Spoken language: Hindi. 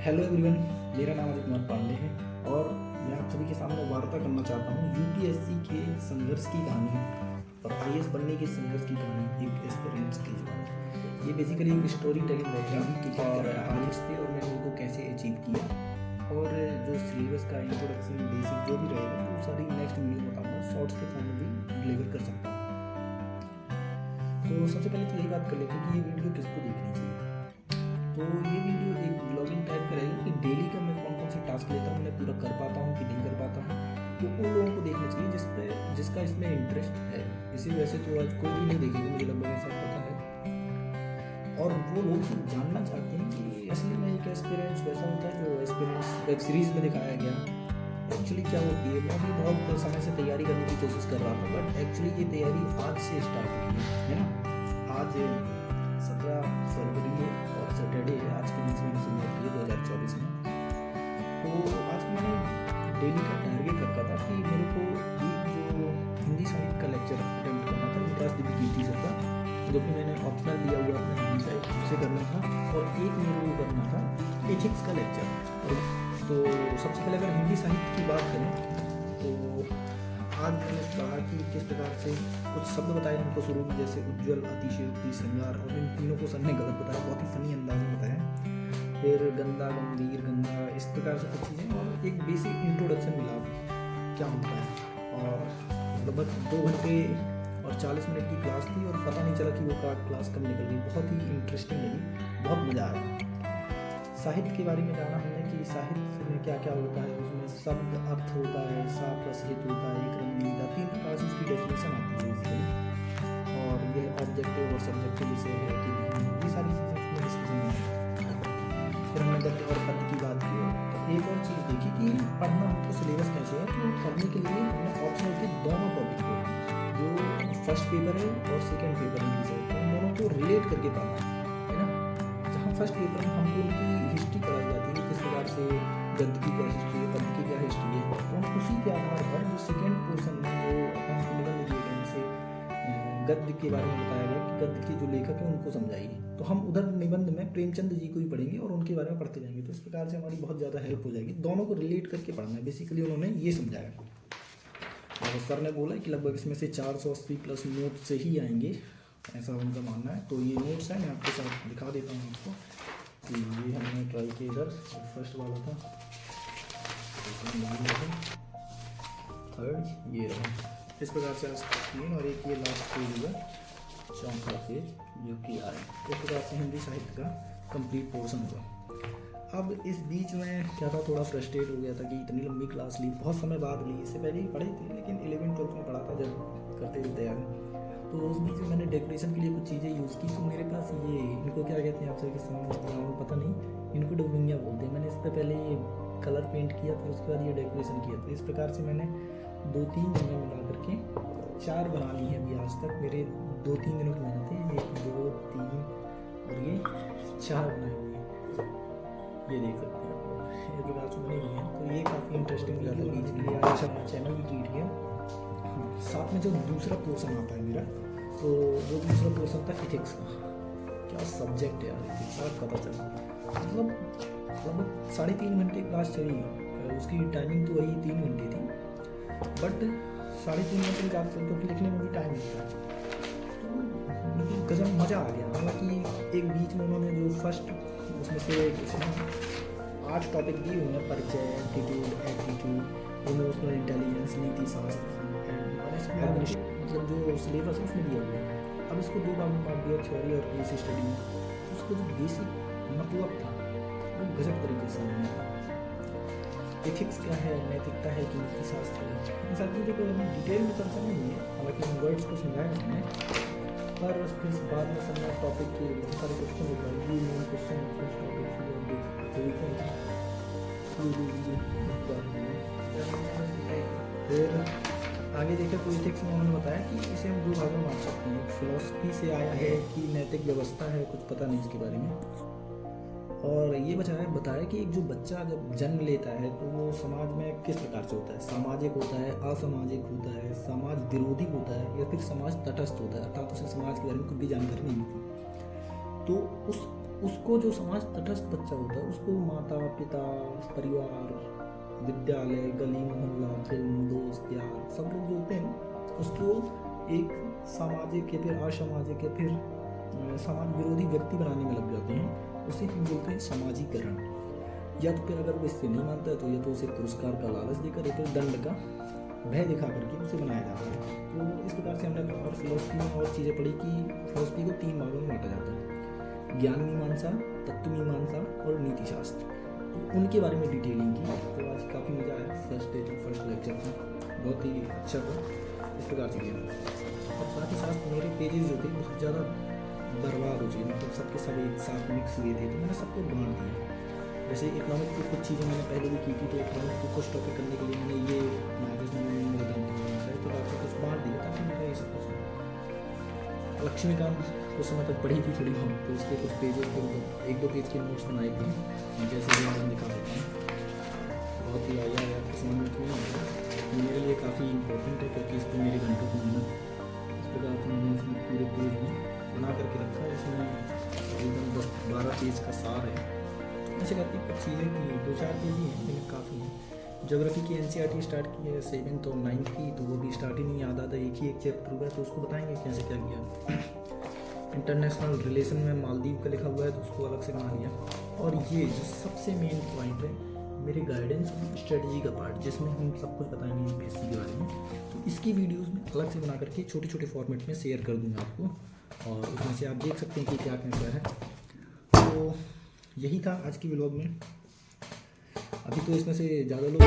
हेलो एवरीवन, मेरा नाम अजय कुमार पांडे है और मैं आप सभी के सामने वार्ता करना चाहता हूँ यूपीएससी के संघर्ष की कहानी और आईएएस बनने के संघर्ष की कहानी एक एस्पिरेंट्स के जो ये बेसिकली एक स्टोरी टेलिंग बैकग्राउंड की क्या आईएएस थे और मैंने उनको कैसे अचीव किया और जो सिलेबस का इंट्रोडक्शन बेसिक जो भी रहेगा वो सारी नेक्स्ट वीडियो में बताऊँगा, शॉर्ट्स के फॉर्म में भी डिलीवर कर सकता हूँ। तो सबसे पहले तो यही बात कर लेते हैं कि ये वीडियो किसको देखनी चाहिए। तो ये वीडियो एक ब्लॉगिंग टाइप का रहेगा कि डेली का मैं कौन कौन से टास्क लेता हूँ, मैं पूरा कर पाता हूँ कि नहीं कर पाता हूँ, तो उन लोगों को देखना चाहिए जिसका इसमें इंटरेस्ट है। इसे वैसे तो आज कोई भी नहीं देखेगा, मुझे लगभग ऐसा पता है। और वो लोग जानना चाहते हैं कि असली में एक एक्सपीरियंस वैसा होता है जो एक्सपीरियंस वेब सीरीज़ में दिखाया गया एक्चुअली क्या होती है। मैं भी बहुत समय से तैयारी करने की कोशिश कर रहा था, बट एक्चुअली ये तैयारी आज से स्टार्ट हुई है ना। आज 17 फरवरी है और सैटरडे है, आज के दिन से मैंने शुरुआत की है 2024 में। तो आज मैंने डेली का टारगेट रखा था कि मेरे को एक जो हिंदी साहित्य का लेक्चर अटेंड करना था विकास देवी कीर्ति सर का, जो कि मैंने ऑप्शनल लिया हुआ अपना हिंदी साहित्य उससे करना था, और एक मेरे को करना था एथिक्स का लेक्चर। तो सबसे पहले अगर हिंदी साहित्य की बात करें तो आज मैंने कहा कि किस प्रकार से कुछ शब्द बताए हमको शुरू में, जैसे उज्ज्वल, अतिशयोक्ति, श्रृंगार, और इन तीनों को सर ने गलत बताया, बहुत ही फनी अंदाज में बताया। फिर गंदा, गंभीर, गंदा, इस प्रकार से कुछ चीज़ें और एक बेसिक इंट्रोडक्शन मिला क्या होता है। और लगभग 2 घंटे और 40 मिनट की क्लास थी और पता नहीं चला कि वो क्लास कब निकल गई। बहुत ही इंटरेस्टिंग लगी, बहुत मज़ा आया। साहित्य के बारे में जाना हमने कि साहित्य में क्या क्या होता है, उसमें शब्द अर्थ होता है, साफ रसहित होता है, एक रंगीला, 3 प्रकार से उसकी डेफिनेशन आती है बेसिकली। और ये ऑब्जेक्टिव और सब्जेक्टिव विषय है कि नहीं, ये सारी चीज़ें उसमें डिस्कशन में। फिर हमने गद्य और पद्य की बात की। तो एक और चीज़ देखी कि पढ़ना हमको सिलेबस कैसे है, तो पढ़ने के लिए हमने ऑप्शनल के दोनों टॉपिक को, जो फर्स्ट पेपर है और सेकेंड पेपर है, उन दोनों को रिलेट करके पढ़ना है ना। जहाँ फर्स्ट पेपर में हमको उनकी हिस्ट्री कराई जाती है, किस प्रकार से गद्य की क्या हिस्ट्री है, पद्य की क्या हिस्ट्री है, और उसी के आधार पर जो सेकेंड पोर्शन में जो अपन को निबंध दिए गए जैसे गद्य के बारे में बताया गया कि गद्य के जो लेखक हैं उनको समझाइए, तो हम उधर निबंध में प्रेमचंद जी को ही पढ़ेंगे और उनके बारे में पढ़ते जाएंगे। तो इस प्रकार से हमारी बहुत ज़्यादा हेल्प हो जाएगी। दोनों को रिलेट करके पढ़ना है, बेसिकली उन्होंने ये समझाया। और सर ने बोला कि लगभग इसमें से 480 प्लस नोट से ही आएंगे, ऐसा उनका मानना है। तो ये नोट्स हैं, मैं आपके साथ दिखा देता हूँ आपको कि ये हमने ट्राई किया। इधर फर्स्ट वाला था, थर्ड ये रहा। इस प्रकार से आज 3 और एक ये लास्ट पेज हुआ, 4था पेज जो कि आए। इस प्रकार से हिंदी साहित्य का कंप्लीट पोर्शन हुआ। अब इस बीच में क्या था, थोड़ा फ्रस्ट्रेट हो गया था कि इतनी लंबी क्लास ली, बहुत समय बाद ली। इससे पहले ही पढ़ी थी, लेकिन 11th-12th में पढ़ा था जब करते थे तैयारी। तो उस बीच में मैंने डेकोरेशन के लिए कुछ चीज़ें यूज़ की। तो मेरे पास ये, इनको क्या कहते हैं आप सभी के सामने पता नहीं, इनको डुबलिंगिया बोलते हैं। मैंने इस पर पहले ये कलर पेंट किया, फिर उसके बाद ये डेकोरेशन किया। तो इस प्रकार से मैंने 2-3 दिन में मिला करके 4 बना ली है अभी आज तक। मेरे 2-3 दिनों की मेहनत है। 1, 2, 3 और ये 4 बनाए हुए हैं, ये देख सकते हैं आप लोग, ये प्रकार से बने हुए हैं। तो ये काफ़ी इंटरेस्टिंग लगा था बीच के लिए। आज चैनल भी क्रिएट किया। साथ में जो दूसरा पोर्शन आता है मेरा, तो वो दूसरा पोर्शन था एथिक्स का। क्या सब्जेक्ट है यार एथिक्स, आज पता चला। मतलब लगभग 3.5 घंटे क्लास चली, उसकी टाइमिंग तो वही 3 घंटे थी, बट 3.5 घंटे के आप तो लिखने में भी टाइम लगता है। तो गजब मज़ा आ गया। हालांकि एक बीच में उन्होंने जो फर्स्ट उसमें से 8 टॉपिक दिए हुए हैं, परिचय, एप्टीट्यूड, एप्टीट्यूड, इमोशनल इंटेलिजेंस, नीति शास्त्र, मतलब जो सिलेबस है उसमें दिया हुआ है। अब इसको 2 भाग में बांट दिया, थ्योरी और केस स्टडी में। उसको जो बेसिक मतलब था वो गजब तरीके से है। एथिक्स क्या है, नैतिकता है कि नीति शास्त्र है, इन सब चीज़ों को अभी डिटेल में चर्चा नहीं है। हालांकि इन वर्ड्स को समझाया हमने, पर फिर बाद में समझा टॉपिक के बहुत सारे क्वेश्चन होता है। ये मेन क्वेश्चन फिर आगे देखें तो एथिक्स में उन्होंने बताया कि इसे हम 2 भागों में बांट सकते हैं। फिलॉसफी से आया है कि नैतिक व्यवस्था है, कुछ पता नहीं इसके बारे में। और ये बताया कि एक जो बच्चा जब जन्म लेता है तो वो समाज में किस प्रकार से होता है, सामाजिक होता है, असामाजिक होता है, समाज विरोधी होता है, या फिर समाज तटस्थ होता है, अर्थात उसे समाज के बारे में कुछ भी जानकारी नहीं होती। तो उस उसको जो समाज तटस्थ बच्चा होता है उसको माता पिता, परिवार, विद्यालय, गली मोहल्ला, फिल्म, दोस्त, यार सब लोग जो होते हैं ना उसको एक सामाजिक या फिर असामाजिक या फिर समाज विरोधी व्यक्ति बनाने में लग जाते हैं। उसे हम बोलते हैं सामाजिकरण। या तो फिर अगर वो इससे नहीं मानता है तो या तो उसे पुरस्कार का लालच देकर या फिर दंड का भय दिखा करके उसे बनाया जाता है। तो इस प्रकार से हमने और फिलोसफी में और चीज़ें पढ़ी कि फिलोसफी को 3 भागों में बांटा जाता है, ज्ञान मीमांसा, तत्व मीमांसा और नीति शास्त्र। तो उनके बारे में डिटेलिंग की। तो आज काफ़ी मज़ा आया, फर्स्ट लेक्चर था, बहुत ही अच्छा था। इस प्रकार से किया और साथ ही साथ मेरे पेजेस जो थे बहुत ज़्यादा बर्बाद हो चुके, मतलब सबके सब एक साथ मिक्स हुए थे, तो मैंने सबको बांट दिया। जैसे इकोनॉमिक की कुछ चीज़ें मैंने पहले भी की थी, तो इकोनॉमिक को कुछ टॉपिक करने के लिए मैंने ये मैथ्स में मेरा दम है तो आपको कुछ बांट दिया ताकि मेरा ये सब कुछ लक्ष्मीकांत कुछ समय तक पढ़ी थी थोड़ी बहुत, तो उसके कुछ पेजेस के मतलब 1-2 पेज के नोट्स बनाए थे, जैसे कि मैं दिखा देता हूँ। बहुत ही आया समझ में तो नहीं आता, मेरे लिए काफ़ी इंपॉर्टेंट है क्योंकि इस पर मेरे घंटों की मेहनत। इस प्रकार से मैंने इसमें पूरे पेज में बना करके रखा है, इसमें एकदम 10-12 पेज का सार है। ऐसे करके कुछ चीज़ें थी, 2-4 पेज ही हैं लेकिन काफ़ी हैं। ज्योग्राफी की NCERT स्टार्ट की है 7th और 9th की, तो वो भी स्टार्ट ही नहीं याद आता, एक ही एक चैप्टर हुआ है तो उसको बताएंगे कैसे क्या किया। इंटरनेशनल रिलेशन में मालदीव का लिखा हुआ है तो उसको अलग से बना लिया। और ये जो सबसे मेन पॉइंट है मेरे गाइडेंस स्ट्रेटजी का पार्ट, जिसमें हम सब कुछ बताएंगे UPSC के बारे में, तो इसकी वीडियोस में अलग से बना करके छोटे छोटे फॉर्मेट में शेयर कर दूँगा आपको, और उसमें से आप देख सकते हैं कि क्या क्या है। तो यही था आज की व्लॉग में। अभी तो इसमें से ज़्यादा लोग